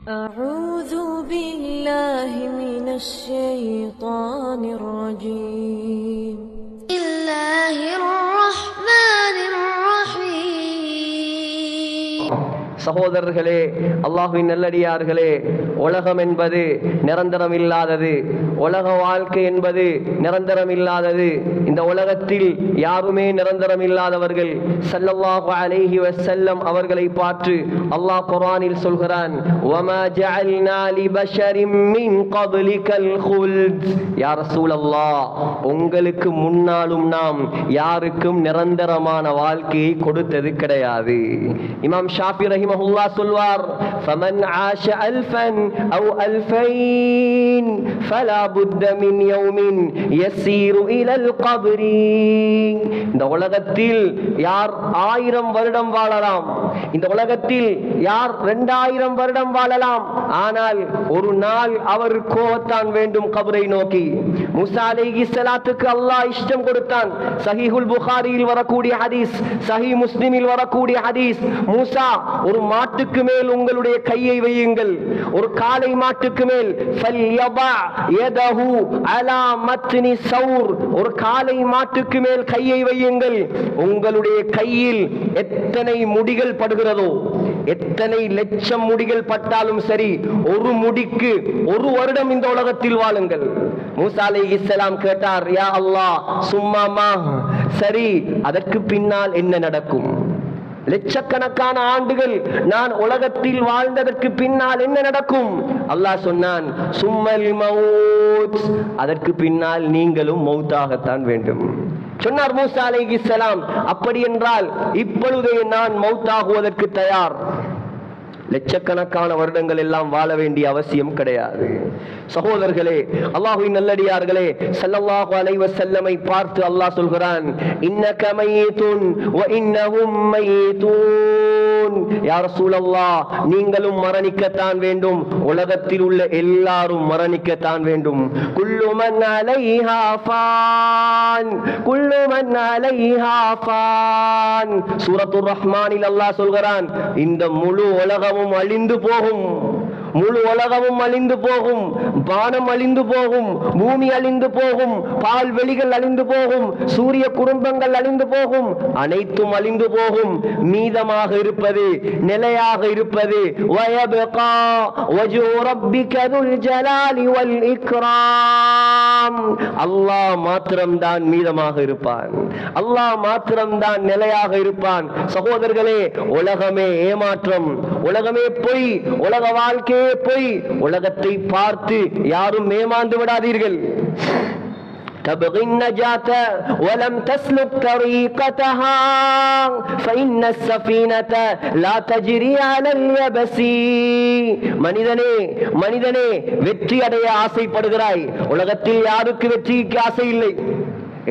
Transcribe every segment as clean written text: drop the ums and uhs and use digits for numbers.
أعوذ بالله من الشيطان الرجيم. بسم الله الرحمن الرحيم. சகோதரர்களே, அல்லாஹ்வின் நல்லடியார்களே, உலகம் என்பது நிரந்தரம் இல்லாதது. உலக வாழ்க்கை என்பது நிரந்தரம் இல்லாதது. இந்த உலகத்தில் யாருமே நிரந்தரம் இல்லாதவர்கள். ஸல்லல்லாஹு அலைஹி வஸல்லம் அவர்களை பார்த்து அல்லாஹ் குர்ஆனில் சொல்கிறான், வமா ஜஅல்னா லிபஷரின் மின் கப்லிகல் குல்த். யா ரசூலல்லாஹ், உங்களுக்கு முன்னாலும் நாம் யாருக்கும் நிரந்தரமான வாழ்க்கையை கொடுத்தது கிடையாது. இமாம் ஷாஃபி ரஹிமஹுல்லாஹ் சொல்வார், ஃபமன் ஆஷ அல்ஃபன் அவ் அல்ஃபைன் ஃபலா புத்த மின் யௌமின் யஸீரு இலல் கப்ரி. இந்த உலகத்தில் யார் 1000 வருடம் வாழலாம், இந்த உலகத்தில் யார் 2000 வருடம் வாழலாம், ஆனால் ஒரு நாள் அவர் கோவத்தான் வேண்டும் கபரை நோக்கி. மூசா அலைஹிஸ்ஸலாத்துக்கு அல்லாஹ் இஷ்டம் கொடுத்தான். சஹீஹுல் புகாரியில் வரக்கூடிய ஹதீஸ், சஹீஹ் முஸ்லிமில் வரக்கூடிய ஹதீஸ், மூசா ஒரு மாட்டுக்கு மேல் உங்களுடைய கையை வையுங்கள், ஒரு காளை மாட்டுக்கு மேல் ஃபல்யபா யதஹு அலா மத்னி சௌர், ஒரு காளை மாட்டுக்கு மேல் கையை வையுங்கள். உங்களுடைய கையில் எத்தனை முடிகள் படுகிறதோ, எத்தனை லட்சம் முடிகள் பட்டாலும் சரி, ஒரு முடிக்கு 1 வருடம் இந்த உலகத்தில் வாழுங்கள். மூசா அலைஹிஸ்ஸலாம் கேட்டார், யா அல்லாஹ் சும்மாமா, சரி அதற்கு பின்னால் என்ன நடக்கும்? லட்சக்கணக்கான ஆண்டுகள் நான் உலகத்தில் வாழ்ந்ததற்கு பின்னால் என்ன நடக்கும்? அல்லாஹ் சொன்னான், சும்மல் மவுத், அதற்கு பின்னால் நீங்களும் மௌத்தாகத்தான் வேண்டும் சொன்னார் மூசா அலைஹிஸ்ஸலாம். அப்படி என்றால் இப்பொழுதே நான் மௌத்தாகுவதற்கு தயார். லட்சக்கணக்கான வருடங்கள் எல்லாம் வாழ வேண்டிய அவசியம் கிடையாது. சகோதரர்களே, அல்லாஹ்வின் நல்லடியார்களே, ஸல்லல்லாஹு அலைஹி வஸல்லமை பார்த்து அல்லாஹ் சொல்கிறான், இன்னக மய்யிதுன் வ இன்னஹும் மய்யிதுன். யா ரசூலல்லாஹ், நீங்களும் மரணிக்கத்தான் வேண்டும், உலகத்தில் உள்ள எல்லாரும் மரணிக்கத்தான் வேண்டும். குல்லு மன் அலைஹா ஃபான், குல்லு மன் அலைஹா ஃபான். சூரத்துர் ரஹ்மானில் அல்லாஹ் சொல்கிறான், இந்த முழு உலகம் அழிந்து போகும், முழு உலகமும் அழிந்து போகும், வானம் அழிந்து போகும், பூமி அழிந்து போகும், பால்வெளிகள் அழிந்து போகும், சூரிய குடும்பங்கள் அழிந்து போகும், அனைத்தும் அழிந்து போகும். மீதமாக இருப்பது, நிலையாக இருப்பது, வயபகா வஜ்ஹு ரப்பிக துல் ஜலாலி வல் இக்ராம். அல்லாஹ் மாத்திரம்தான் மீதமாக இருப்பான், அல்லாஹ் மாத்திரம்தான் நிலையாக இருப்பான். சகோதரர்களே, உலகமே ஏமாற்றம், உலகமே பொய், உலக வாழ்க்கை போய். உலகத்தை பார்த்து யாரும் ஏமாந்து விடாதீர்கள். تبغي النجاة ولم تسلك طريقتها فإن السفينة لا تجري على اليبس. மனிதனே, மனிதனே, வெற்றி அடைய ஆசைப்படுகிறாய். உலகத்தில் யாருக்கு வெற்றிக்கு ஆசை இல்லை?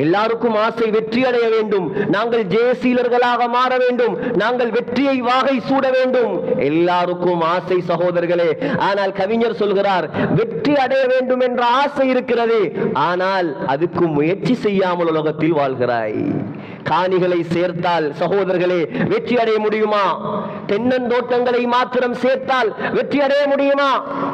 எல்லாருக்கும் ஆசை வெற்றி அடைய வேண்டும், நாங்கள் ஜெயசீலர்களாக மாற வேண்டும், நாங்கள் வெற்றியை வாகை சூட வேண்டும், எல்லாருக்கும் ஆசை சகோதரர்களே. ஆனால் கவிஞர் சொல்கிறார், வெற்றி அடைய வேண்டும் என்ற ஆசை இருக்கிறது, ஆனால் அதுக்கு முயற்சி செய்யாமல் உலகத்தில் வாழ்கிறாய். காணிகளை சேர்த்தால் சகோதரர்களே வெற்றி அடைய முடியுமா? தென்னந்தோட்டங்களை மாத்திரம் சேர்த்தால் வெற்றி அடைய முடியுமா?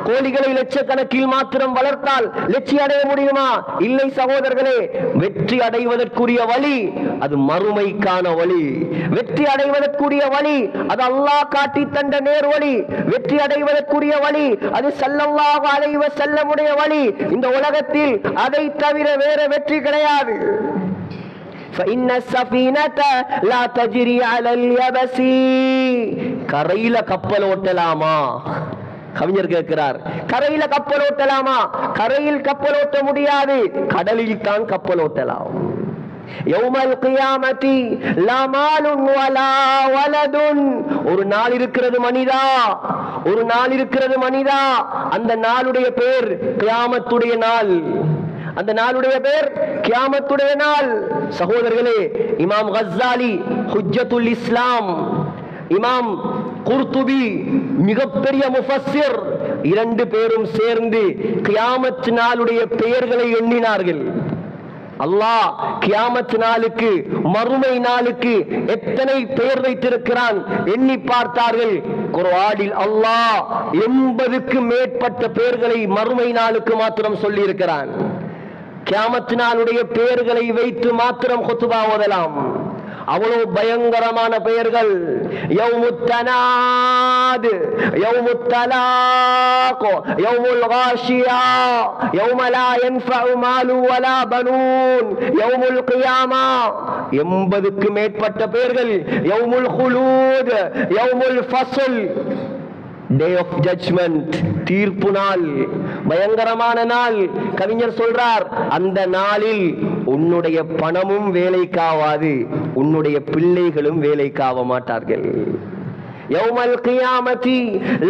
கோழிகளை லட்சக்கணக்கில் மாத்திரம் வளர்த்தால் வெற்றி அடைய முடியுமா? இல்லை சகோதரர்களே. வெற்றி அடைவதற்குரிய வழி அது மறுமைக்கான வழி. வெற்றி அடைவதற்குரிய வழி அது அல்லாஹ் காட்டி தந்த நேர் வழி. வெற்றி அடைவதற்குரிய வழி அது ஸல்லல்லாஹு அலைஹி வஸல்லமுடைய வழி. இந்த உலகத்தில் அதை தவிர வேற வெற்றி கிடையாது. فإن السفينة لا تجري على اليبس. கரையில கப்பல் ஓட்டலாமா? கவிஞர் கேட்கிறார், கரையில கப்பல் ஓட்டலாமா? கரையில் கப்பல் ஓட்ட முடியாது, கடலில் தான் கப்பல் ஓட்டலாம். யௌமல் கியாமத்தி லா மாலுன் வலா வலதுன். ஒரு நாள் இருக்கிறது மனிதா, ஒரு நாள் இருக்கிறது மனிதா, அந்த நாளுடைய பேர் கியாமத்துடைய நாள். அந்த நாளுடைய பேர் கியாமத்துடைய நாள். சகோதரர்களே, இமாம் கஸ்ஸாலி ஹுஜ்ஜத்துல் இஸ்லாம், இமாம் குர்துபி மிகப்பெரிய முஃபஸ்ஸிர், 2 பேரும் சேர்ந்து கியாமத் நாளுடைய பெயர்களை எண்ணினார்கள். அல்லாஹ் கியாமத் நாளுக்கு, மறுமை நாளுக்கு எத்தனை பெயர் வைத்திருக்கிறான் எண்ணி பார்த்தார்கள். குர்ஆனில் அல்லாஹ் 80க்கு மேற்பட்ட பெயர்களை மறுமை நாளுக்கு மாத்திரம் சொல்லி இருக்கிறான். கியாமத் நாளுடைய பெயர்களை வைத்து மாத்திரம் குத்பா ஓதலாம். அவ்வளவு பயங்கரமான பெயர்கள். யௌமுத் தனாத், யௌமுத் தலாக், யௌமுல் காஷியா, யௌம லா யன்ஃபஉ மாலு வலா பனூன், யௌமுல் கியாமா. 80க்கு மேற்பட்ட பெயர்கள். யௌமுல் குலூத், யௌமுல் ஃபஸ்ல், டே ஆஃப் ஜட்ஜ்மெண்ட், தீர்ப்பு நாள், பயங்கரமான நாள். கவிஞர் சொல்றார், அந்த நாளில் உன்னுடைய பணமும் வேலைக்காவாது, உன்னுடைய பிள்ளைகளும் வேலைக்காவ மாட்டார்கள். யௌமல் கியாமத்தி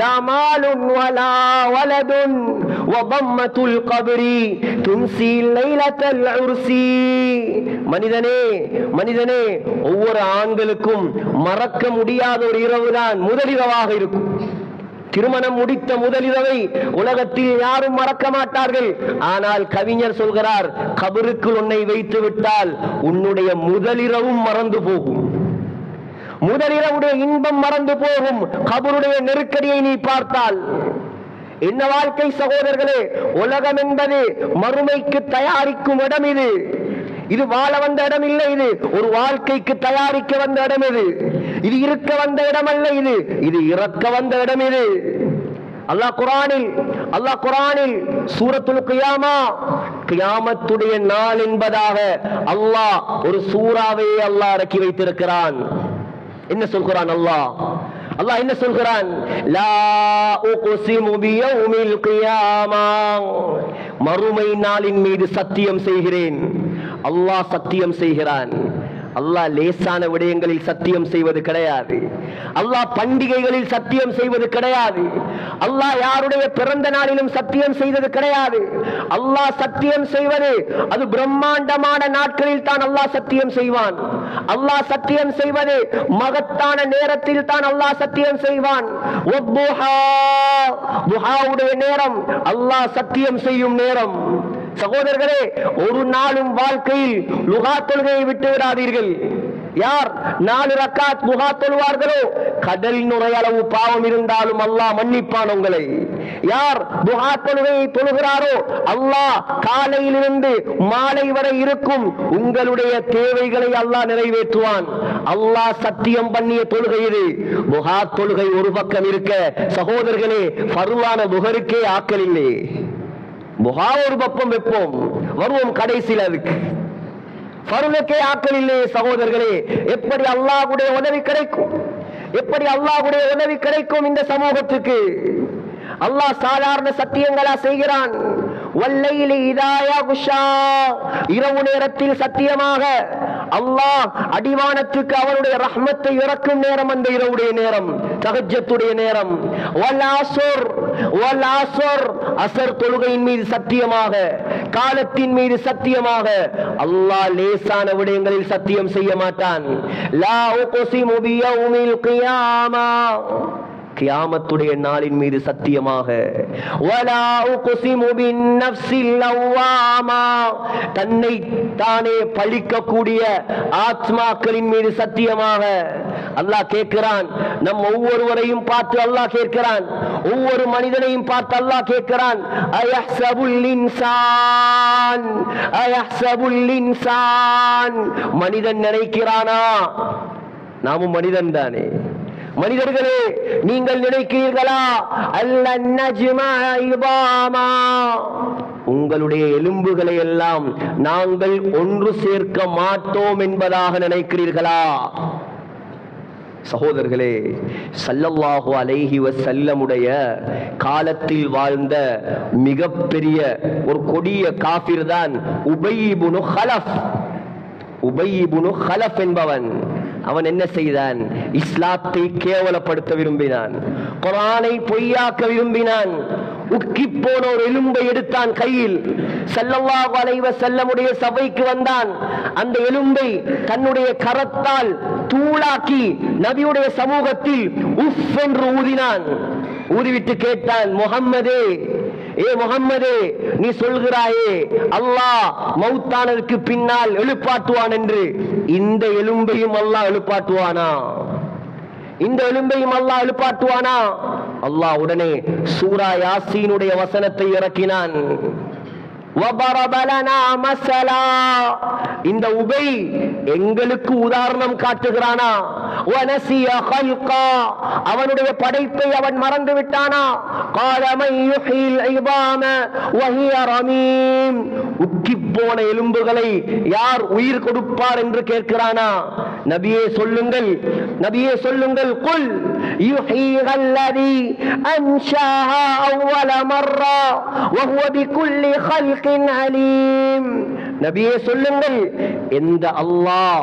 லா மாலுன் வலா வலதுன் வதம்மத்துல் கப்ரி துன்சி லைலத்தல் உர்சி. மனிதனே மனிதனே, ஒவ்வொரு ஆண்களுக்கும் மறக்க முடியாத ஒரு இரவுதான் முதலிரவாக இருக்கும். திருமணம் முடித்த முதலிரவை உலகத்தில் யாரும் மறக்க மாட்டார்கள். ஆனால் கவிஞர் சொல்கிறார், கபருக்குள் உன்னை வைத்து விட்டால் உன்னுடைய முதலிரவும் மறந்து போகும். முதலிரவுடைய இன்பம் மறந்து போகும். கபருடைய நெருக்கடியை நீ பார்த்தால் என்ன வாழ்க்கை சகோதரர்களே! உலகம் என்பது மறுமைக்கு தயாரிக்கும் இடம். இது வாழ வந்த இடம் இல்லை. இது ஒரு வாழ்க்கைக்கு தயாரிக்க வந்த இடம். இது இருக்க வந்த இடம் அல்ல. இது இறக்க வந்த இடம். அல்லாஹ் குர்ஆனில் சூரத்துல் கியாமா, கியாமத்துடைய நாள் என்பதாக அல்லாஹ் ஒரு சூறாவை அல்லாஹ் இறக்கி வைத்திருக்கிறான். என்ன சொல்கிறான் அல்லாஹ் என்ன சொல்கிறான்? லா உக்ஸிமு பியௌமில் கியாமா, மறுமை நாளின் மீது சத்தியம் செய்கிறேன். அல்லாஹ் சத்தியம் செய்கிறான். அல்லாஹ் லேசான விடயங்களில் சத்தியம் செய்வது கிடையாது. அல்லாஹ் பண்டிகைகளில் சத்தியம் செய்வது கிடையாது. அல்லாஹ் யாருடைய பிறந்த நாளிலும் சத்தியம் செய்தது கிடையாது. அல்லாஹ் சத்தியம் செய்வது அது பிரம்மாண்டமான நாட்களில் தான் அல்லாஹ் சத்தியம் செய்வான். அல்லாஹ் சத்தியம் செய்வது மகத்தான நேரத்தில் தான் அல்லாஹ் சத்தியம் செய்வான். துஹாவுடைய நேரம் அல்லாஹ் சத்தியம் செய்யும் நேரம். சகோதரர்களே, ஒரு நாளும் வாழ்க்கையில் லுகா தொழுகையை விட்டு விடாதீர்கள். யார் 4 ரக்காத் லுகா தொழுவார்களோ கடல் நுரையளவு பாவம் இருந்தாலும் அல்லாஹ் மன்னிப்பான் உங்களை. யார் லுகா தொழுகையை தொழுகிறாரோ அல்லாஹ் காலையிலிருந்து மாலை வரை இருக்கும் உங்களுடைய தேவைகளை அல்லாஹ் நிறைவேற்றுவான். அல்லாஹ் சத்தியம் பண்ணிய தொழுகை இது. லுகா தொழுகை ஒரு பக்கம் இருக்க சகோதரர்களே, ஃபர்லான லுஹருக்கே ஆக்கல் இல்லை. புகா ஒரு பக்கம் வைப்போம், வருவோம் கடைசியில் அதுக்கு. ஃபர்லுக்கே ஆக்கல் இல்லை சகோதரர்களே. எப்படி அல்லாஹ்வுடைய உதவி கிடைக்கும்? எப்படி அல்லாஹ்வுடைய உதவி கிடைக்கும் இந்த சமூகத்துக்கு? அல்லாஹ் சாதாரண சத்தியங்களா செய்கிறான். வல்லைலி இதா யக்ஷா, இரவு நேரத்தில் சத்தியமாக அல்லாஹ் அடிவானத்துக்கு அவருடைய ரஹ்மத்தை இறக்கும் நேரம் அந்த இரவுடைய நேரம், தஹஜ்ஜத்துடைய நேரம். வல் அஸ்ர், வல் அஸ்ர், அஸ்ர் தொழுகையின் மீது சத்தியமாக, காலத்தின் மீது சத்தியமாக. அல்லாஹ் லேசான விடயங்களில் சத்தியம் செய்ய மாட்டான். லா உக்ஸிமு பியௌமில் கியாமா, கியாமத்துடைய நாளின் மீது சத்தியமாக. வலா உக்ஸிமு பின்னஃப்ஸில் லவ்வாமா, தன்னை தானே பழிக்கக்கூடிய ஆத்மாக்களின் மீது சத்தியமாக. அல்லாஹ் கேட்கிறான். நம் ஒவ்வொருவரையும் பார்த்து அல்லாஹ் கேட்கிறான். ஒவ்வொரு மனிதனையும் பார்த்து அல்லாஹ் கேட்கிறான். அயஹ்சபுல் இன்சான், அயஹ்சபுல் இன்சான், மனிதன் நினைக்கிறானா? நாமும் மனிதன் தானே. மனிதர்களே, நீங்கள் நினைக்கிறீர்களா அல்லன் நஜ்மா இபாமா, உங்களுடைய எலும்புகளை எல்லாம் நாங்கள் ஒன்று சேர்க்க மாட்டோம் என்பதாக நினைக்கிறீர்களா? சகோதரர்களே, ஸல்லல்லாஹு அலைஹி வஸல்லமுடைய காலத்தில் வாழ்ந்த மிகப்பெரிய ஒரு கொடிய காஃபிர் தான் உபை இப்னு கலஃப். உபை இப்னு கலஃப் என்பவன் அவன் என்ன செய்தான்? இஸ்லாத்தை கேவலப்படுத்த விரும்பினான். குர்ஆனை பொய்யாக்க விரும்பினான். உக்கி போன ஒரு எலும்பை எடுத்தான் கையில். ஸல்லல்லாஹு அலைஹி வஸல்லமுடைய சபைக்கு வந்தான். அந்த எலும்பை தன்னுடைய கரத்தால் தூளாக்கி நபியுடைய சமூகத்தில் உஃப் என்று ஊதினான். ஊதிவிட்டு கேட்டான், முஹம்மதே, ஏ முஹம்மதே, நீ சொல்கிறாயே அல்லாஹ் மௌத்தானதற்கு பின்னால் எழுப்பாட்டுவான் என்று, இந்த எலும்பையும் அல்லாஹ் எழுப்பாட்டுவானா? இந்த எலும்பையும் அல்லாஹ் எழுப்பாட்டுவானா? அல்லாஹ் உடனே சூரா யாசீனுடைய வசனத்தை இறக்கினான். இந்த உபை எங்களுக்கு உதாரணம் காட்டுகிறானா? அவனுடைய படைப்பை அவன் மறந்து விட்டானா? உக்கி போன எலும்புகளை யார் உயிர் கொடுப்பார் என்று கேட்கிறானா? நபியே சொல்லுங்கள், நபியே சொல்லுங்கள், குல் யுஹீஹல்லதி அன்ஷாஹா அவ்வல மர்ரா வஹுவ பிகுல்லி ஹல்கின் அலீம். நபியே சொல்லுங்கள், எந்த அல்லாஹ்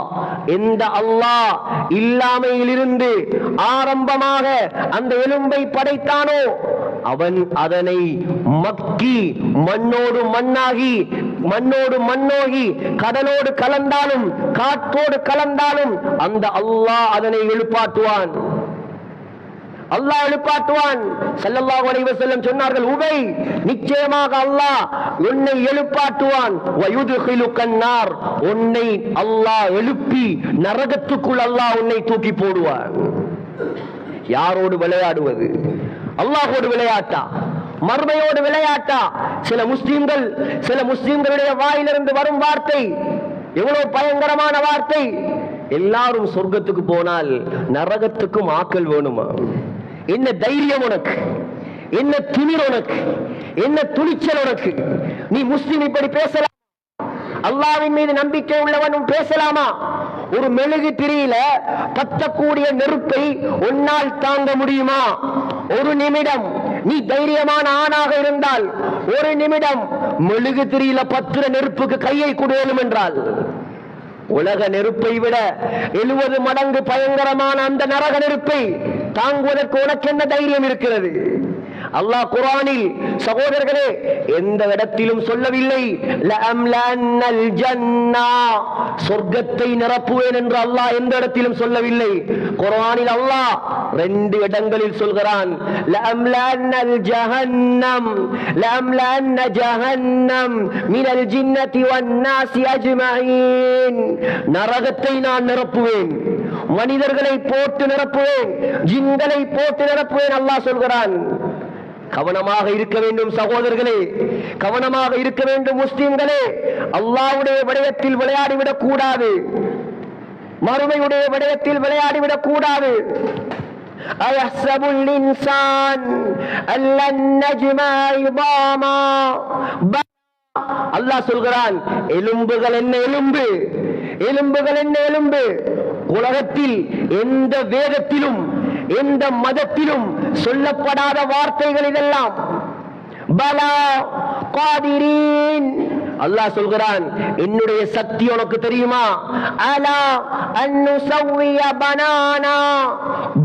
இல்லாமையிலிருந்து ஆரம்பமாக அந்த எலும்பை படைத்தானோ அவன் அதனை மக்கி மண்ணோடு மண்ணோகி கடலோடு கலந்தாலும் காற்றோடு கலந்தாலும் அந்த அல்லாஹ் அதனை எழுப்பாட்டுவான். அல்லாஹ் எழுப்பாட்டுவான். ஸல்லல்லாஹு அலைஹி வஸல்லம் சொன்னார்கள், உபை நிச்சயமாக அல்லாஹ் உன்னை எழுப்பாட்டுவான். வயுதுகிலுக்கன் நார், உன்னை அல்லாஹ் எழுப்பி நரகத்துக்குள் அல்லாஹ் உன்னை தூக்கி போடுவான். யாரோடு விளையாடுவது? அல்லாஹோடு விளையாட்டா? மர்மையோடு விளையாட்டா? சில முஸ்லிம்களுடைய வாயிலிருந்து வரும் வார்த்தை எவ்வளவு பயங்கரமான வார்த்தை! எல்லாரும் சொர்க்கத்துக்கு போனால் நரகத்துக்கும் ஆக்கல் வேணுமா? என்ன தைரியம் உனக்கு? என்ன துணிர் உனக்கு? என்ன துணிச்சல் உனக்கு? நீ முஸ்லிம் இப்படி பேசலாம்? அல்லாஹ்வின் மீது நம்பிக்கை உள்ளவனும் பேசலாமா? ஒரு மெழுகு திரியில பத்தக்கூடிய நெருப்பை உன்னால் தாங்க முடியுமா? ஒரு நிமிடம் நீ தைரியமான ஆணாக இருந்தால் ஒரு நிமிடம் மெழுகு திரியில பத்துற நெருப்புக்கு கையை கொடுவேனும் என்றால், உலக நெருப்பை விட 70 மடங்கு பயங்கரமான அந்த நரக நெருப்பை தாங்குவதற்கு உனக்கு என்ன தைரியம் இருக்கிறது? அல்லாஹ் குர்ஆனில் சகோதரர்களே எந்த இடத்திலும் சொல்லவில்லை லஅம்லன்னல் ஜன்னா, சொர்க்கத்தை நிரப்புவேன் என்று அல்லாஹ் எந்த இடத்திலும் சொல்லவில்லை. குர்ஆனில் அல்லாஹ் 2 இடங்களில் சொல்கிறான், லஅம்லன்னல் ஜஹன்னம், லஅம்லன்ன ஜஹன்னம் மினல் ஜின்னதி வன்னாசி அஜ்மஈன். நரகத்தை நான் நிரப்புவேன், மனிதர்களை போட்டு நிரப்புவேன், ஜின்களை போட்டு நிரப்புவேன் அல்லாஹ் சொல்கிறான். கவனமாக இருக்க வேண்டும் சகோதரர்களே, கவனமாக இருக்க வேண்டும் முஸ்லிம்களே. அல்லாஹ்வுடைய விடயத்தில் விளையாடிவிடக் கூடாது, மறுமையுடைய விடயத்தில் விளையாடிவிடக் கூடாது. அயஹ்சபுல் இன்சான் அல்லன் நஜ்மா இதாமா. அல்லாஹ் சொல்கிறான், எலும்புகள் என்ன எலும்பு, எலும்புகள் என்ன எலும்பு. உலகத்தில் எந்த வேதத்திலும் எந்த மதத்திலும் சொல்லப்படாத வார்த்தைகள் இதெல்லாம். பலா காதிரீன், அல்லாஹ் சொல்கிறான், என்னுடைய சக்தி உனக்கு தெரியுமா? அலா அன்னுஸவ்விய பனானா,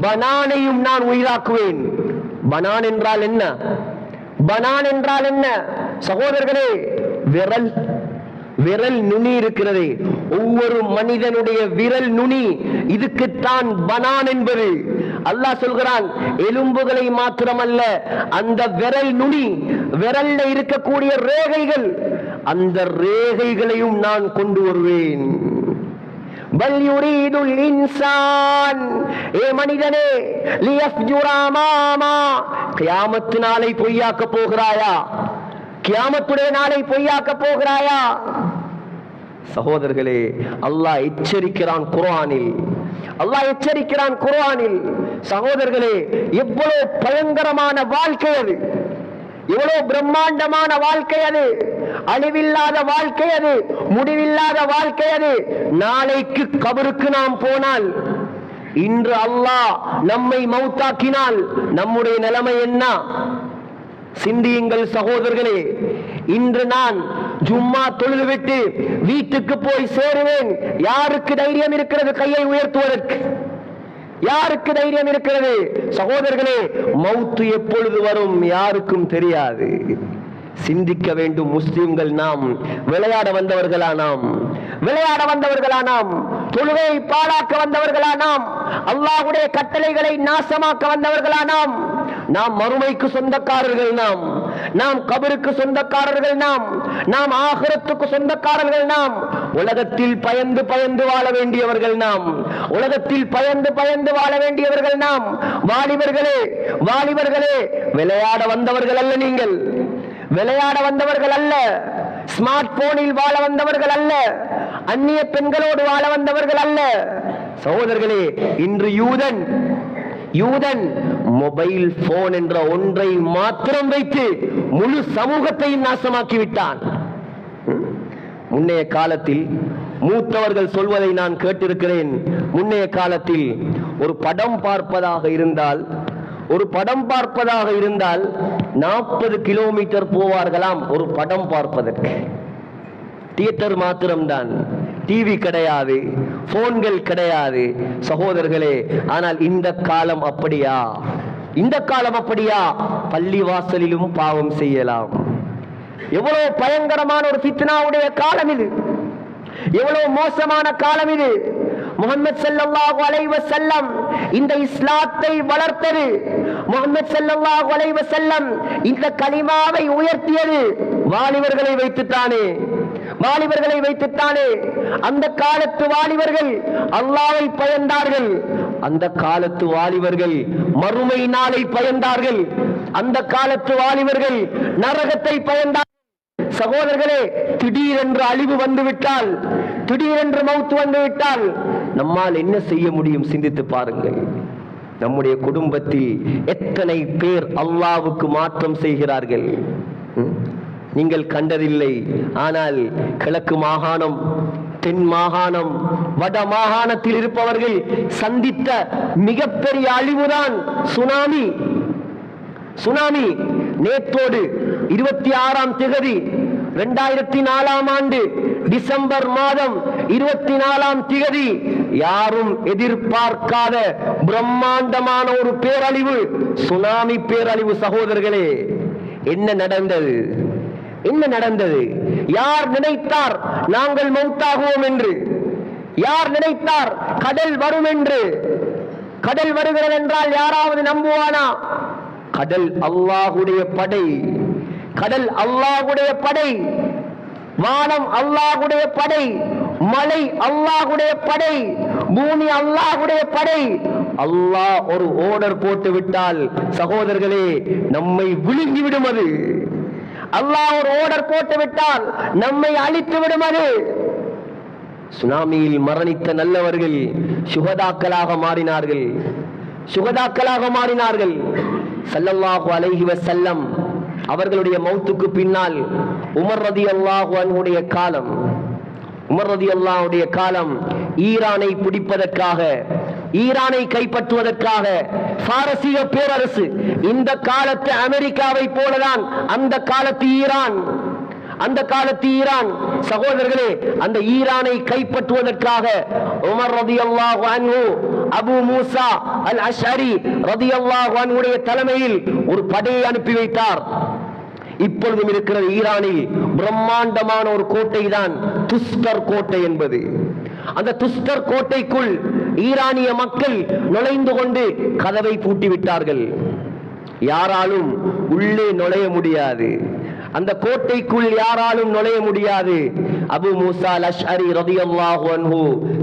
பனானையும் நான் உயிராக்குவேன். பனான் என்றால் என்ன? பனான் என்றால் என்ன சகோதரர்களே? விரல் நுனி இருக்கிறது, ஒவ்வொரு மனிதனுடைய விரல் நுனி, இதுக்குத்தான் பனான் என்பது. அல்லாஹ் சொல்கிறான், எலும்புகளை மாத்திரமல்ல, அந்த விரல் நுனி, விரல்ல இருக்கக்கூடிய ரேகைகள், அந்த ரேகைகளையும் நான் கொண்டு வருவேன். பல் யுரீதுல் இன்சான், ஏ மனிதனே, லியஃப்ஜுர அமாமா, கியாமத் நாளை பொய்யாக்க போகிறாயா? கியாமத்துடைய நாளை பொய்யாக்க போகிறாயா? சகோதரர்களே, அல்லாஹ் எச்சரிக்கிறான் குர்ஆனில், அல்லாஹ் எச்சரிக்கிறான் குர்ஆனில். சகோதரர்களே, எவ்வளவு பயங்கரமான வாழ்க்கை அது, எவ்வளவு பிரம்மாண்டமான வாழ்க்கை அது, அழிவில்லாத வாழ்க்கை அது, முடிவில்லாத வாழ்க்கை அது. நாளைக்கு கபருக்கு நாம் போனால், இன்று அல்லாஹ் நம்மை மௌத்தாக்கினால் நம்முடைய நிலைமை என்ன? சிந்தியுங்கள் சகோதரர்களே. இன்று நான் ஜும்மா தொழுதுவிட்டு வீட்டுக்கு போய் சேருவேன். யாருக்கு தைரியம் இருக்கிறது கையை உயர்த்துவதற்கு? யாருக்கு தைரியம் இருக்கிறது? சகோதரர்களே, மௌத்து எப்பொழுது வரும் யாருக்கும் தெரியாது. சிந்திக்க வேண்டும் முஸ்லிம்கள். நாம் விளையாட வந்தவர்களா? நாம் விளையாட வந்தவர்களா? நாம் தொழுகையை பாழாக்க வந்தவர்களா? நாம் அல்லாஹ்வுடைய கட்டளைகளை நாசமாக்க வந்தவர்களா? நாம் மறுமைக்கு சொந்தக்காரர்கள், நாம் கபருக்கு சொந்தக்காரர்கள், நாம் ஆகிரத்துக்கு சொந்தக்காரர்கள். நாம் உலகத்தில் பயந்து பயந்து வாழ வேண்டியவர்கள் நாம். உலகத்தில் பயந்து பயந்து வாழ வேண்டியவர்கள் நாம். வாலிபர்களே, வாலிபர்களே, விளையாட வந்தவர்கள் அல்ல. நீங்கள் விளையாட வந்தவர்கள் அல்ல. ஸ்மார்ட் போனில் வாழ வந்தவர்கள் அல்ல. அந்நிய பெண்களோடு வாழ வந்தவர்கள் அல்ல. சகோதரர்களே, இன்று யூதன் மொபைல் போன் என்ற ஒன்றை மாத்திரம் வைத்து முழு சமூகத்தையும் நாசமாக்கி விட்டான். முன்னைய காலத்தில் மூத்தவர்கள் சொல்வதை நான் கேட்டிருக்கிறேன். முன்னைய காலத்தில் ஒரு படம் பார்ப்பதாக இருந்தால் 40 கிலோமீட்டர் போவார்களாம் ஒரு படம் பார்ப்பதற்கு. தியேட்டர் மாத்திரம்தான், டிவி கிடையாது, போன்கள் கிடையாது சகோதரர்களே. ஆனால் இந்த காலம் அப்படியா? இந்த காலம் அப்படியா? பள்ளி வாசலிலும் பாவம் செய்யலாம். எவ்வளவு பயங்கரமான ஒரு ஃபித்னாவுடைய காலம் இது! எவ்வளவு மோசமான காலம் இது! முஹம்மது ஸல்லல்லாஹு அலைஹி வஸல்லம் இந்த இஸ்லாத்தை வளர்த்தது, முஹம்மது ஸல்லல்லாஹு அலைஹி வஸல்லம் இந்த கலிமாவை உயர்த்தியது வாலிபர்களை வைத்துத்தானே. வாலிபர்களை வைத்துத்தானே. அந்த காலத்து வாலிபர்கள் அல்லாஹ்வை பயந்தார்கள். அந்த காலத்து வாலிபர்கள் மறுமை நாளை பயந்தார்கள். அந்த காலத்து வாலிபர்கள் நரகத்தை பயந்தார்கள். சகோதரர்களே, திடீரென்று அழிவு வந்துவிட்டால், திடீரென்று மௌத் வந்துவிட்டால் நம்மால் என்ன செய்ய முடியும்? சிந்தித்து பாருங்கள். நம்முடைய குடும்பத்தில் எத்தனை பேர் அல்லாஹ்வுக்கு மாற்றம் செய்கிறார்கள்? நீங்கள் கண்டதில்லை. ஆனால் கிழக்கு மாகாணம், தென் மாகாணம், வட மாகாணத்தில் இருப்பவர்கள் சந்தித்த மிகப்பெரிய அழிவுதான் சுனாமி. சுனாமி நேற்றோடு 26ஆம் தேதி 2004ஆம் ஆண்டு டிசம்பர் மாதம் 24ஆம் தேதி யாரும் எதிர்பார்க்காத பிரம்மாண்டமான ஒரு பேரழிவு, சுனாமி பேரழிவு. சகோதரர்களே, என்ன நடந்தது? என்ன நடந்தது? யார் நினைத்தார் நாங்கள் மௌத்தாகுவோம் என்று? யார் நினைத்தார் கடல் வரும் என்று? கடல் வருகிறது என்றால் யாராவது நம்புவானா? கடல் அல்லாஹ்வுடைய படை. கடல் அல்லாஹ்வுடைய படை. வானம் அல்லாஹ்வுடைய படை. மலை அல்லாஹ்வுடைய படை. பூமி அல்லாஹ்வுடைய படை. அல்லாஹ் ஒரு ஆர்டர் போட்டு விட்டால் சகோதரர்களே நம்மை விழுங்கி விடும். அது அல்லாஹ் ஒரு ஆர்டர் போட்டு விட்டால் நம்மை அழித்து விடும். அது சுனாமியில் மரணித்த நல்லவர்கள் சுஹதாக்களாக மாறினார்கள். சுஹதாக்களாக மாறினார்கள். ஸல்லல்லாஹு அலைஹி வஸல்லம் அவர்களுடைய மௌத்துக்கு பின்னால் உமர் ரலியல்லாஹு அன்ஹுடைய காலம், உமர் ரலியல்லாஹுடைய காலம் ஈரானை பிடிப்பதற்காக, ஈரானை கைப்பற்றுவதற்காக பாரசீக பேரரசு, இந்த காலத்து அமெரிக்காவை போலதான் அந்த காலத்து ஈரான். அந்த காலத்து ஈரான் சகோதரர்களே, அந்த ஈரானை கைப்பற்றுவதற்காக உமர் ரலியல்லாஹு அன்ஹு அபூ மூசா அல் அஷ்அரி ரலியல்லாஹு அன்ஹுடைய தலைமையில் ஒரு படையை அனுப்பி வைத்தார். இப்பொழுதும் இருக்கிற ஈரானில் பிரம்மாண்டமான ஒரு கோட்டை தான் துஸ்தர் கோட்டை என்பது. அந்த துஸ்தர் கோட்டைக்குள் ஈரானிய மக்கள் நுழைந்து கொண்டு கதவை பூட்டி விட்டார்கள். யாராலும் உள்ளே நுழைய முடியாது. அந்த கோட்டைக்குள் யாராலும் நுழைய முடியாது. அபூ மூசா அல் அஷ்அரி ரலியல்லாஹு அன்ஹு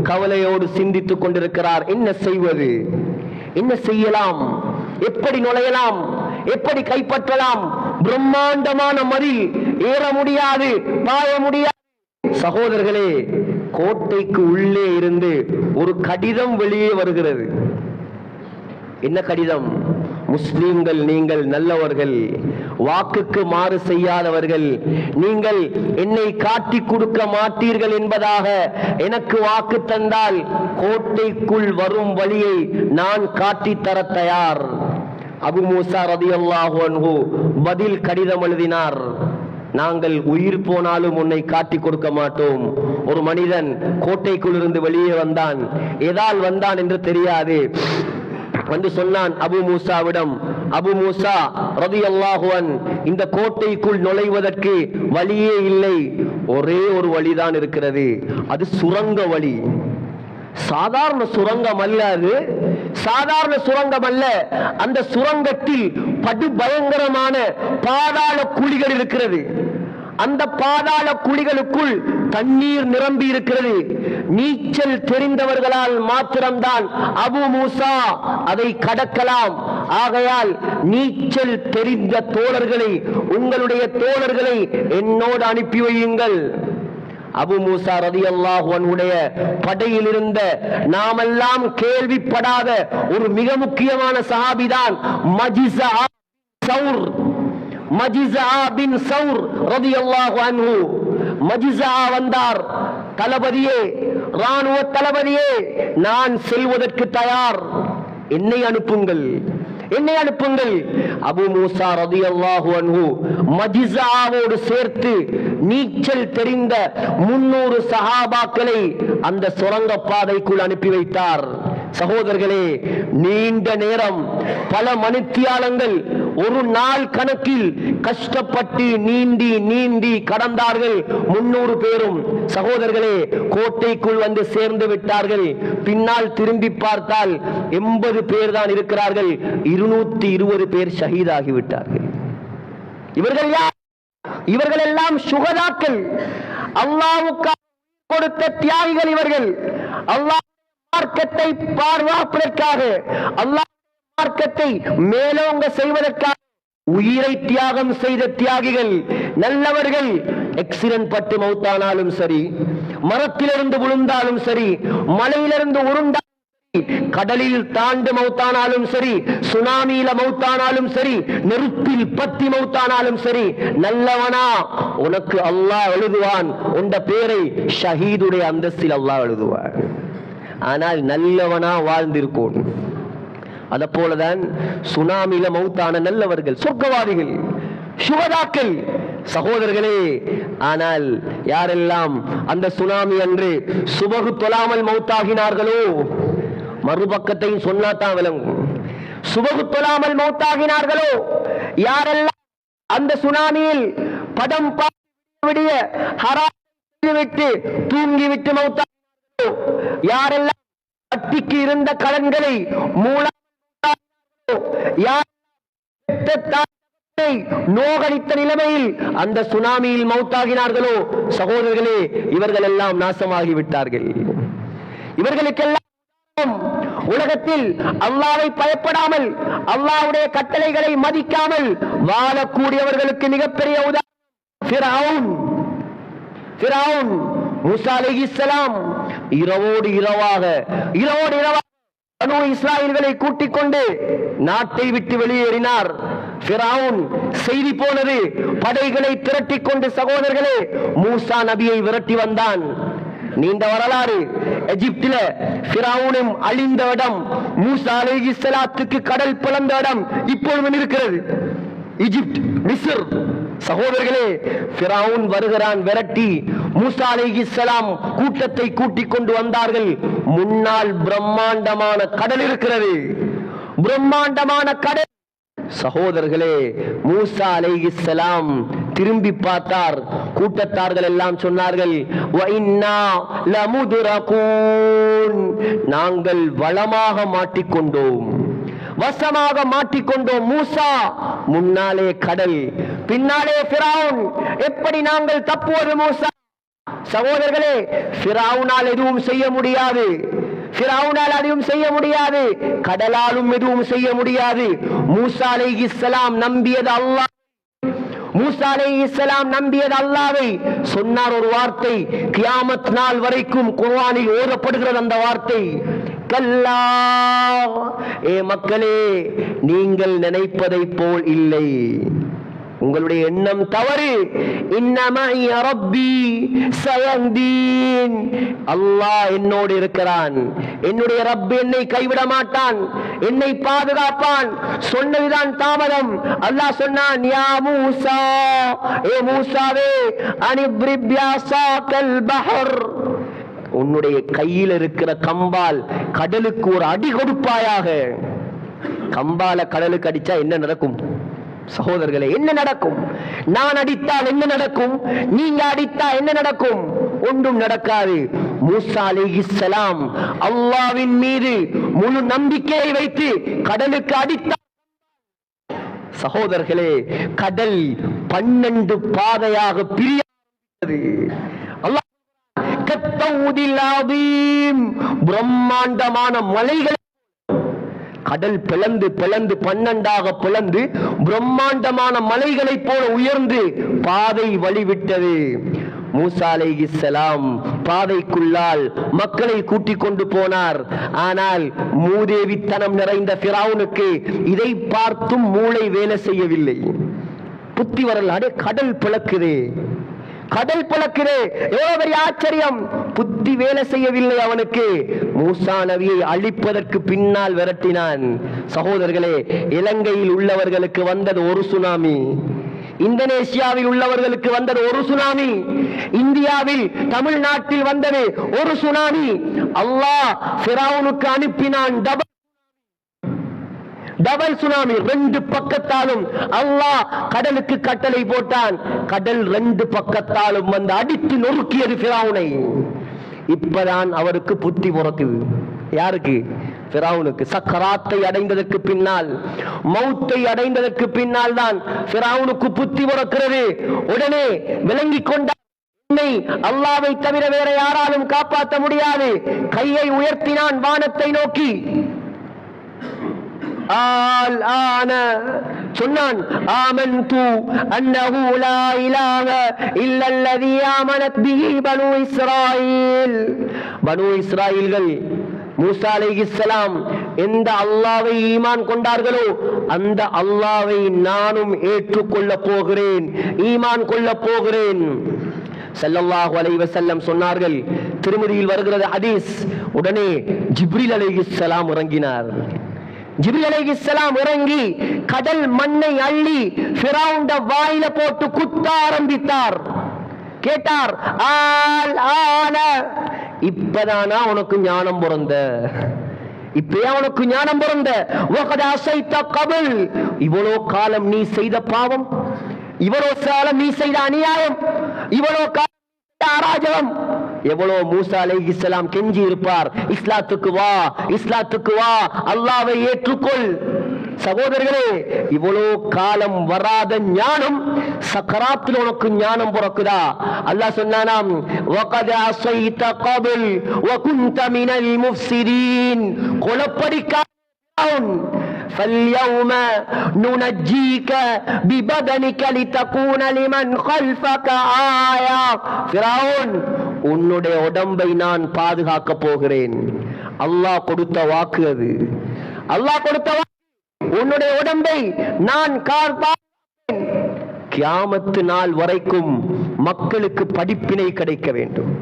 கவலையோடு சிந்தித்துக் கொண்டிருக்கிறார். என்ன செய்வது? என்ன செய்யலாம்? எப்படி நுழையலாம்? எப்படி கைப்பற்றலாம்? பிரம்மாண்டமான மதில், ஏற முடியாது, பாய முடியாது. சகோதரர்களே, கோட்டைக்கு உள்ளே இருந்து ஒரு கடிதம் வெளியே வருகிறது. என்ன கடிதம்? முஸ்லிம்கள் நீங்கள் நல்லவர்கள், வாக்குக்கு மாறு செய்யாதவர்கள், நீங்கள் என்னை காட்டி கொடுக்க மாட்டீர்கள் என்பதாக எனக்கு வாக்கு தந்தால் கோட்டைக்குள் வரும் வழியை நான் காட்டி தர தயார். அபூ மூசா ரலியல்லாஹு அன்ஹு பதில் கடிதம் எழுதினார். நாங்கள் உயிர் போனாலும் உன்னை காட்டி கொடுக்க மாட்டோம். ஒரு மனிதன் கோட்டைக்குள் இருந்து வெளியே வந்தான். எதால் வந்தான் என்று தெரியாது. வந்து சொன்னான் அபூ மூசாவிடம், அபூ மூசா ரலியல்லாஹு அன்ஹு, இந்த கோட்டைக்குள் நுழைவதற்கு வழியே இல்லை, ஒரே ஒரு வழிதான் இருக்கிறது, அது சுரங்க வழி. சாதாரண சுரங்கம் அல்ல, அது சாதாரண சுரங்கம் அல்ல. அந்த சுரங்கத்தில் படு பயங்கரமான பாதாள குழிகள் இருக்கிறது. அந்த பாதாள குழிகளுக்குள் தண்ணீர் நிரம்பி இருக்கிறது. நீச்சல் தெரிந்தவர்களால் மாத்திரம்தான் அபு மூசா அதை கடக்கலாம். ஆகையால் நீச்சல் தெரிந்த தோழர்களை, உங்களுடைய தோழர்களை என்னோடு அனுப்பி வையுங்கள். அபு மூசா ரலியல்லாஹு அன்ஹுடைய படையில் இருந்த நாமெல்லாம் கேள்விப்படாத ஒரு மிக முக்கியமான சஹாபிதான் மஜிஸா பின் சௌர் ரலியல்லாஹு அன்ஹு. மஜிஸா வந்தார். தளபதியே, ராணுவ தளபதியே, நான் செல்வதற்கு தயார், என்னை அனுப்புங்கள், என்னை அனுப்புங்கள். அபு மூசா ரலியல்லாஹு அன்ஹு மஜிஸாவோடு சேர்த்து நீச்சல் தெரிந்த 300 சஹாபாக்களை அந்த சுரங்க பாதைக்குள் அனுப்பி வைத்தார். சகோதரர்களே, நீண்ட நேரம், பல மணித்தியாலங்கள், ஒரு நாள் கணக்கில் கஷ்டப்பட்டு நீந்தி நீந்தி கடந்தார்கள் 300 பேரும். சகோதரர்களே, கோட்டைக்குள் வந்து சேர்ந்து விட்டார்கள். பின்னால் திரும்பி பார்த்தால் 80 பேர் தான் இருக்கிறார்கள். 220 பேர் ஷஹீதாகிவிட்டார்கள். இவர்கள் யார்? இவர்கள் எல்லாம் சுகதாக்கள், அல்லாஹ்வுக்கு கொடுத்த தியாகிகள். இவர்கள் அல்லாஹ் மார்க்கத்தை பாதுகாப்பதற்காக, அல்லாஹ் மார்க்கத்தை மேலோங்க செய்வதற்காக உயிரை தியாகம் செய்த தியாகிகள், நல்லவர்கள். ஆக்சிடென்ட் பட்டு மௌத்தானாலும் சரி, மரத்திலிருந்து விழுந்தாலும் சரி, மலையிலிருந்து உருண்டாலும், கடலில் தாண்டு மௌத்தானாலும் சரி, சுனாமியில மௌத்தானாலும் சரி, நெருப்பில் பத்தி மௌத்தானாலும் சரி, நல்லவனா உனக்கு அல்லாஹ் எழுதுவான். உண்ட பேரை ஷஹீதுடைய அந்தஸ்தில் அல்லாஹ் எழுதுவான். ஆனால் நல்லவனா வாழ்ந்திருக்கும். அத போலதான் சுனாமியில மௌத்தான நல்லவர்கள், சொர்க்கவாதிகள், சுகதாக்கள். சகோதரர்களே, ஆனால் யாரெல்லாம் அந்த சுனாமி அன்று சுபகு தொழாமல் மௌத்தாகினார்களோ, மறுபக்கத்தையும் சொன்னாதான் விளங்கும். சுபகு தொழாமல் மௌத்தாகினார்களோ, யாரெல்லாம் அந்த சுனாமியில் படம் விடிய விட்டு தூங்கிவிட்டு மௌத்தாகினார்களோ, யாரெல்லாம் வட்டிக்கு இருந்த கடன்களை நோகடித்த நிலைமையில் அந்த சுனாமியில் மௌத்தாகினார்களோ, சகோதரர்களே, இவர்கள் எல்லாம் நாசமாகிவிட்டார்கள். இவர்களுக்கெல்லாம் உலகத்தில் அல்லாஹ்வை பயப்படாமல், அல்லாஹ்வுடைய கட்டளைகளை மதிக்காமல் வாழக்கூடியவர்களுக்கு மிகப்பெரிய உதாரணம் ஃபிரௌன். மூசா அலைஹிஸ்ஸலாம் இரவோடு இரவாக பனூ இஸ்ராயீல்களை கூட்டிக் கொண்டு நாட்டை விட்டு வெளியேறினார். ஃபிரௌன் செய்தி போனது, படைகளை திரட்டிக் கொண்டு சகோதரர்களே மூசா நபியை விரட்டி வந்தான். நீண்ட வரலாறு. எகிப்தில ஃபிரௌனும் அழிந்த இடம், மூசா அலைஹிஸ்ஸலாத்துக்கு கடல் பிளந்த இடம் இப்பொழுது இருக்கிறது. எகிப்து, மிஸ்ர். சகோதரர்களே, ஃபிரௌன் வருகிறான் விரட்டி. மூசா அலைஹிஸ்ஸலாம் கூட்டத்தை கூட்டிக் கொண்டு வந்தார்கள். முன்னால் பிரம்மாண்டமான கடல் இருக்கிறது, பிரம்மாண்டமான கடல். சகோதரர்களே, மூசா அலைஹிஸ்ஸலாம் திரும்பி பார்த்தார். கூட்டத்தார்கள் எல்லாம் சொன்னார்கள், நாங்கள் வளமாக மாட்டிக்கொண்டோம், வசமாக மாட்டிக்கொண்டோம். மூசா முன்னாலே கடல், பின்னாலே ஃபிரௌன். எப்படி நாங்கள் தப்புவது மூசா? சகோதரர்களே, ஃபிரௌனால் எதுவும் செய்ய முடியாது, ஃபிரௌனால் எதுவும் செய்ய முடியாது, கடலாலும் எதுவும் செய்ய முடியாது. மூசா அலைஹிஸ்ஸலாம் நம்பியது அல்லாஹ். மூசா அலைஹிஸ்ஸலாம் நம்பியது அல்லாஹ்வை. சொன்னார் ஒரு வார்த்தை, கியாமத் நாள் வரைக்கும் குர்ஆனில் ஓதப்படுகிறது அந்த வார்த்தை. கல்லா, ஏ மக்களே, நீங்கள் நினைப்பதை போல் இல்லை, உங்களுடைய எண்ணம் தவறு. இன்னமஇ ரப்பி சயஹ்தீன். அல்லாஹ் என்னோடு இருக்கிறான், என்னுடைய ரப் என்னை கைவிட மாட்டான், என்னை பாதுகாப்பான். சொன்னதுதான் தாமதம். அல்லாஹ் சொன்னான், யா மூசா, ஏ மூசாவே, அனிப்ரிப் பியாஸாக்கல் பஹர். உன்னுடைய கையில் இருக்கிற கம்பால் கடலுக்கு ஒரு அடி கொடுப்பாயாக. கம்பால கடலுக்கு அடிச்சா என்ன நடக்கும்? சகோதரர்களே, என்ன நடக்கும்? நான் அடித்தால் என்ன நடக்கும்? நீங்க அடித்தா என்ன நடக்கும்? ஒன்றும் நடக்காது. மூசா அலைஹிஸ்ஸலாம் அல்லாஹ்வின் மீது முழு நம்பிக்கையை வைத்து கடலுக்கு அடித்தார். சகோதரர்களே, கடல் 12 பாதையாக பிரியாது. அல்லாஹ் கத்தௌதில் அதீம், பிரம்மாண்டமான மலைகள் கடல் பிளந்து 12ஆக பிளந்து பிரம்மாண்டமான மலைகளைப் போல உயர்ந்து பாதை வழிவிட்டது. மூசா அலைஹிஸ்ஸலாம் பாதைக்குள்ளால் மக்களை கூட்டிக் கொண்டு போனார். ஆனால் மூதேவித்தனம் நிறைந்த ஃபிரௌனுக்கு இதை பார்த்தும் மூளை வேலை செய்யவில்லை. புத்தி வரல. அடே கடல் பிளக்குதே, கடல் பிளக்குதே, எவ்வளவு பெரிய ஆச்சரியம். புத்தி வேலை செய்யவில்லை அவனுக்கு. மூசா நபியை அழிப்பதற்கு பின்னால் விரட்டினான். சகோதரர்களே, இலங்கையில் உள்ளவர்களுக்கு வந்தது ஒரு சுனாமி, இந்தோனேசியாவில் உள்ளவர்களுக்கு வந்தது ஒரு சுனாமி, இந்தியாவில் தமிழ்நாட்டில் வந்தது ஒரு சுனாமி. அல்லாஹ் ஃபிரௌனுக்கு அனுப்பினான் டபுள் சுனாமி. 2 பக்கத்தாலும் அல்லாஹ் கடலுக்கு கட்டளை போட்டான். கடல் 2 பக்கத்தாலும் வந்து அடித்து நொறுக்கியது ஃபிரௌனை. இப்பதான் அவருக்கு புத்தி பிறக்குது. யாருக்கு? ஃபிரௌனுக்கு. சக்கராத்தை அடைந்ததற்கு பின்னால், மௌத்தை அடைந்ததற்கு பின்னால் தான் ஃபிரௌனுக்கு புத்தி பிறக்கிறது. உடனே விளங்கிக் கொண்டார், என்னை அல்லாஹ்வை தவிர வேற யாராலும் காப்பாற்ற முடியாது. கையை உயர்த்தினான் வானத்தை நோக்கி. சொன்னான், ஆமன்து அன்னஹு லா இலாஹ இல்லல்லதி ஆமனத் பிஹி பனூ இஸ்ராயீல். பனூ இஸ்ராயீல்கள் மூசா அலைஹிஸ்ஸலாம் எந்த அல்லாஹ்வை ஈமான் கொண்டார்களோ அந்த அல்லாஹ்வை நானும் ஏற்றுக்கொள்ள போகிறேன், ஈமான் கொள்ள போகிறேன். ஸல்லல்லாஹு அலைஹி வஸல்லம் சொன்னார்கள். திருமதியில் வருகிறது ஹதீஸ். உடனே ஜிப்ரீல் அலைஹிஸ்ஸலாம் இறங்கினார். ஜிப்ரீல் அலைஹிஸ்ஸலாம் இறங்கி கடல் மண்ணை அள்ளி ஃபிரௌன் வாயில போட்டு குத்த ஆரம்பித்தார். கேட்டார், இப்பதானா உனக்கு ஞானம் பிறந்த? இப்பயா உனக்கு ஞானம் பிறந்த? இவ்வளோ காலம் நீ செய்த பாவம், இவ்வளோ காலம் நீ செய்த அநியாயம், இவ்வளோ காலம் அராஜகம். எவ்வளோ மூசா அலைஹிஸ்ஸலாம் கெஞ்சி இருப்பார், இஸ்லாத்துக்கு வா, இஸ்லாத்துக்கு வா, அல்லாஹ்வை ஏற்றுக்கொள். சகோதரர்களே, இவ்வளோ காலம் வராத ஞானம் சக்கராத்தில் உனக்கு ஞானம் பிறக்குதா? அல்லாஹ் சொன்னானாம், வகத் அஸைத கபில் வகுன்த மினல் முஃப்ஸிதீன். கொலப்படிக்காரன். فَالْيَوْمَ نُنَجِّيكَ بِبَدَنِكَ لِتَكُونَ لِمَنْ خَلْفَكَ آيَةً. ஃபிரௌன், உன்னுடைய உடம்பை நான் பாதுகாக்க போகிறேன். அல்லாஹ் கொடுத்த வாக்கு அது. அல்லாஹ் கொடுத்த வாக்கு. உன்னுடைய உடம்பை நான் காப்பாற்றுவேன். கியாமத்து நாள் வரைக்கும் மக்களுக்கு படிப்பினை கிடைக்க வேண்டும்.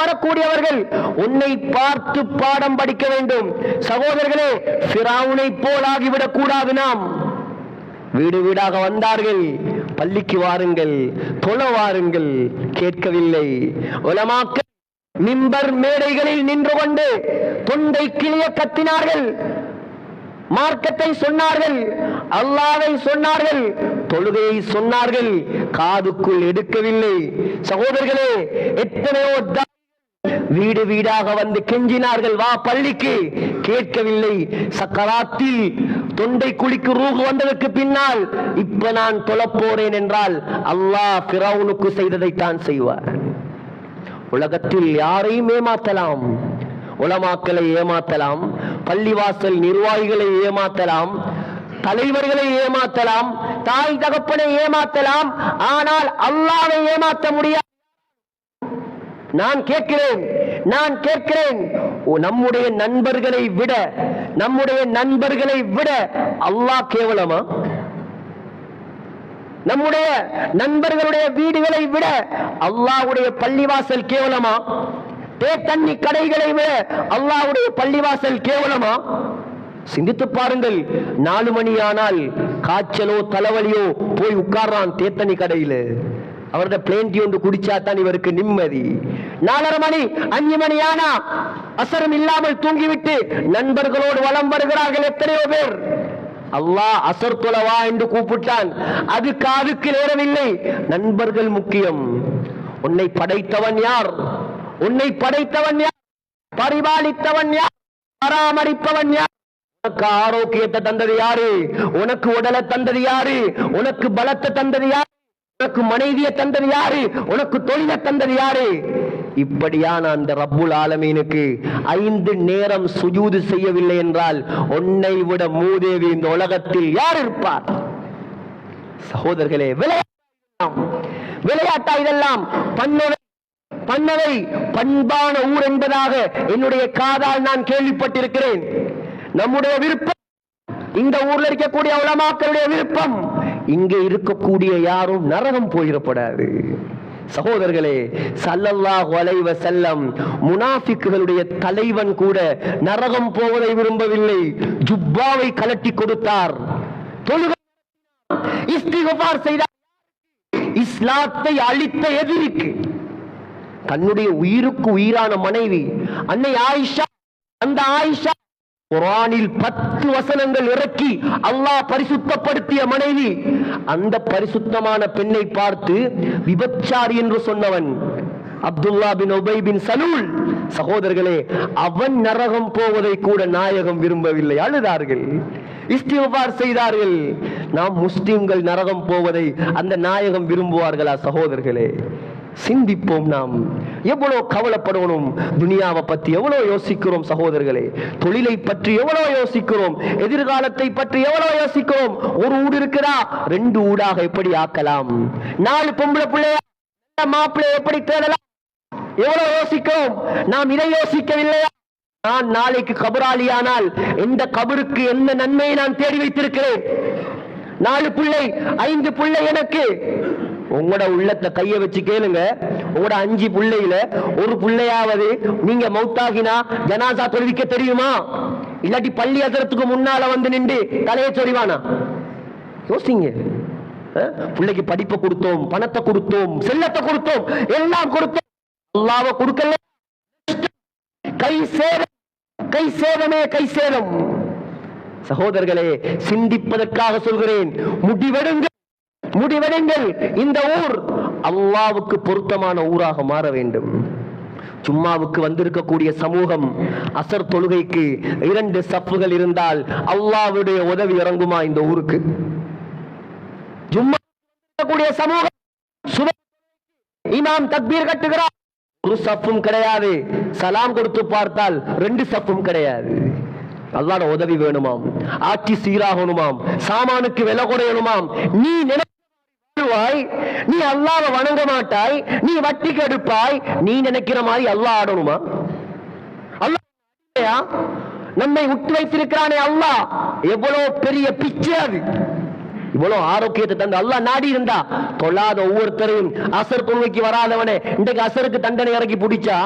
வரக்கூடியவர்கள் உன்னை பார்த்து பாடம் படிக்க வேண்டும். சகோதரர்களே, ஃபிரௌனை போல் ஆகிவிடக் கூடாது. நாம் வீடு வீடாக வந்தார்கள், பள்ளிக்கு வாருங்கள், தொழ வாருங்கள், கேட்கவில்லை. உலமாக்கள் மிம்பர் மேடைகளில் நின்று கொண்டு தொண்டை கிளிய கத்தினார்கள், மார்க்கத்தை சொன்னார்கள், அல்லாஹ்வை சொன்னார்கள், தொழுகையை சொன்னார்கள், காதுக்குள் எடுக்கவில்லை. சகோதரர்களே, எத்தனையோ வீடு வீடாக வந்து கெஞ்சினார்கள், வா பள்ளிக்கு, கேட்கவில்லை. சக்கராத்தில் தொண்டை குழிக்கு ரூஹ் வந்ததற்கு பின்னால் இப்ப நான் தொழப்போறேன் என்றால் அல்லாஹ் ஃபிரௌனுக்கு செய்ததைத்தான் செய்வார். உலகத்தில் யாரையும் ஏமாற்றலாம், உலமாக்களை ஏமாற்றலாம், பள்ளிவாசல் நிர்வாகிகளை ஏமாற்றலாம், தலைவர்களை ஏமாற்றலாம், தாய் தகப்பனை ஏமாற்றலாம், ஆனால் அல்லாஹ்வை ஏமாற்ற முடியாது. நான் கேட்கிறேன், நம்முடைய நண்பர்களை விட அல்லாஹ் கேவலமா? நம்முடைய நண்பர்களுடைய வீடுகளை விட அல்லாஹ்வுடைய பள்ளிவாசல் கேவலமா? தண்ணி கடைகளை விட அல்லாஹ்வுடைய பள்ளிவாசல் கேவலமா? சிந்தித்து பாருங்கள். 4 மணி ஆனால் காய்ச்சலோ தலைவலியோ போய் உட்கார்றான் தேத்தனி கடையில. அவரது பிளேன் டீ ஒன்று குடிச்சாத்தான் இவருக்கு நிம்மதி. 4:30 மணி 5 மணி ஆனா அசரம் இல்லாமல் தூங்கிவிட்டு நண்பர்களோடு வலம் வருகிறார்கள் எத்தனையோ பேர். அல்லாஹ் அசர் தொலவா என்று கூப்பிட்டான், அது காதுக்கு நேரவில்லை. நண்பர்கள் முக்கியம். உன்னை படைத்தவன் யார்? உன்னை படைத்தவன் யார்? பரிபாலித்தவன் யார்? பராமரிப்பவன் யார்? உனக்கு ஆரோக்கியத்தை தந்தது யாரு? உனக்கு உடலை தந்தது யாரு? உனக்கு பலத்தை தந்தது யாரு? உனக்கு மனைவியை தந்தது யாரு? உனக்கு தொழிலை தந்தது யாரு? இப்படியான அந்த ரப்புல் ஆலமீனுக்கு 5 நேரம் சுஜூது செய்யவில்லை என்றால் உன்னை விட மூதேவி இந்த உலகத்தில் யார் இருப்பார்? சகோதரர்களே, விளையாட்டா இதெல்லாம்? பண்ணவை பண்பான ஊர் என்பதாக என்னுடைய காதால் நான் கேள்விப்பட்டிருக்கிறேன். நம்முடைய விருப்பம், இந்த ஊர்ல இருக்கக்கூடிய உலமாக்களுடைய விருப்பம், இங்கே இருக்கக்கூடிய யாரும் நரகம் போயிடப்படாது. சகோதரர்களே, ஸல்லல்லாஹு அலைஹி வஸல்லம் முனாஃபிக்குகளுடைய தலைவன் கூட நரகம் போவதை விரும்பவில்லை. ஜுப்பாவை கலட்டி கொடுத்தார், தொழுகை இஸ்திக்ஃபார் செய்தார். இஸ்லாத்தை அழித்த எதிரிக்கு, தன்னுடைய உயிருக்கு உயிரான மனைவி அன்னை ஆயிஷா, அந்த ஆயிஷா குர்ஆனில் 10 வசனங்கள் இறக்கி அல்லாஹ் பரிசுத்தப்படுத்திய மனைவி, அந்த பரிசுத்தமான பெண்ணை பார்த்து விபச்சாரி என்று சொன்னவன் அப்துல்லா பின் உபை பின் சலூல். சகோதரர்களே, அவன் நரகம் போவதை கூட நாயகம் விரும்பவில்லை. அழுதார்கள், இஸ்திக்ஃபார் செய்தார்கள். நாம் முஸ்லிம்கள் நரகம் போவதை அந்த நாயகம் விரும்புவார்களா? சகோதரர்களே, சிந்திப்போம். நாம் எவ்வளவு கவலைப்படணும், துனியாவை பற்றி எவ்வளவு யோசிக்கிறோம் சகோதரர்களே, தொழிலை பற்றி எவ்வளவு யோசிக்கிறோம், எதிர்காலத்தை பற்றி எவ்வளவு யோசிக்கிறோம். ஒரு ஊடு இருக்கிறா, 2 ஊடாக எப்படி ஆக்கலாம், 4 பொம்பளை பிள்ளைய மாப்பிள்ளை எப்படி தேடலாம், எவ்வளவு யோசிக்கிறோம். நாம் இதை யோசிக்கவில்லையா? நான் நாளைக்கு கபராளியானால் இந்த கபருக்கு என்ன நன்மையை நான் தேடி வைத்திருக்கிறேன். 4 பிள்ளை 5 பிள்ளை எனக்கு. உங்களோட உள்ளத்தை கைய வச்சு கேளுங்க, உங்களோட 5 பிள்ளையில ஒரு பிள்ளையாவது நீங்க மௌத்தாகினா ஜனாசா தொழுவிக்க தெரியுமா? இல்லாட்டி பள்ளி அசரத்துக்கு முன்னால வந்து நின்று தலையை சொறிவானா? யோசிங்க. பிள்ளைக்கு படிப்பை கொடுத்தோம், பணத்தை கொடுத்தோம், செல்லத்தை கொடுத்தோம், எல்லாம் கொடுத்தோம், அல்லாஹ்வை கொடுக்கல. கை சேதமே கை சேதம். சகோதரர்களே, சிந்திப்பதற்காக சொல்கிறேன். முடிவெடுங்கள். இந்த ஊர் அல்லாஹ்வுக்கு பொருத்தமான ஊராக மாற வேண்டும். ஜும்மாவுக்கு வந்திருக்கக்கூடிய சமூகம், அசர் தொழுகைக்கு 2 சஃப்புகள் இருந்தால் அல்லாஹ்வுடைய உதவி இறங்குமா இந்த ஊருக்கு? ஜும்மா சமூகம் இமாம் தக்பீர் கட்டுகிறார், ஒரு சஃப்பும் கிடையாது. சலாம் கொடுத்து பார்த்தால் 2 சஃப்பும் கிடையாது. அல்லாஹ்வோட உதவி வேணுமாம், ஆட்சி சீராகணுமாம், சாமானுக்கு விலை குறையணுமாம். நீ நினைவாய், நீ அல்லாஹ்வை வணங்க மாட்டாய், நீ வட்டி கெடுப்பாய், நீ நினைக்கிற மாதிரி அல்லாஹ் ஆடணுமா? அல்லாஹ் நம்மை விட்டு வைத்திருக்கிறானே அல்லாஹ், எவ்வளவு பெரிய பிச்சை அது. இவ்வளவு ஆரோக்கியத்தை தந்து அல்லாஹ் நாடி இருந்தா தொழாத ஒவ்வொருத்தரையும், அசர் தொழுகைக்கு வராதவனே இன்றைக்கு அசருக்கு தண்டனை இறக்கி பிடிச்சா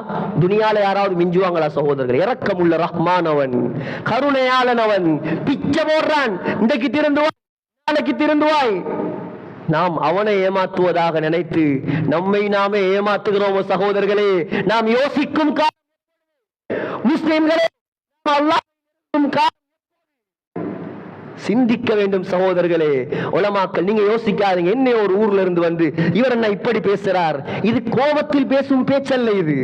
துனியால யாராவது மிஞ்சுவாங்களா? சகோதரர்கள், இரக்கமுள்ள ரஹ்மான் அவன், கருணையாளன் அவன். பிச்சை போடுறான், இன்றைக்கு திருந்துவாய், நாளைக்கு திருந்துவாய். நாம் அவனை ஏமாற்றுவதாக நினைத்து நம்மை நாமே ஏமாற்றுகிறோம். சகோதரர்களே, நாம் யோசிக்கும் முஸ்லிம்களே, சிந்திக்க வேண்டும். சகோதரர்களே, உலமாக்கள், நீங்க யோசிக்காதீங்க. என்ன ஒரு ஊர்ல இருந்து வந்து இவர் என்ன இப்படி பேசுறார், இது கோபத்தில் பேசும் பேச்சல்ல, இது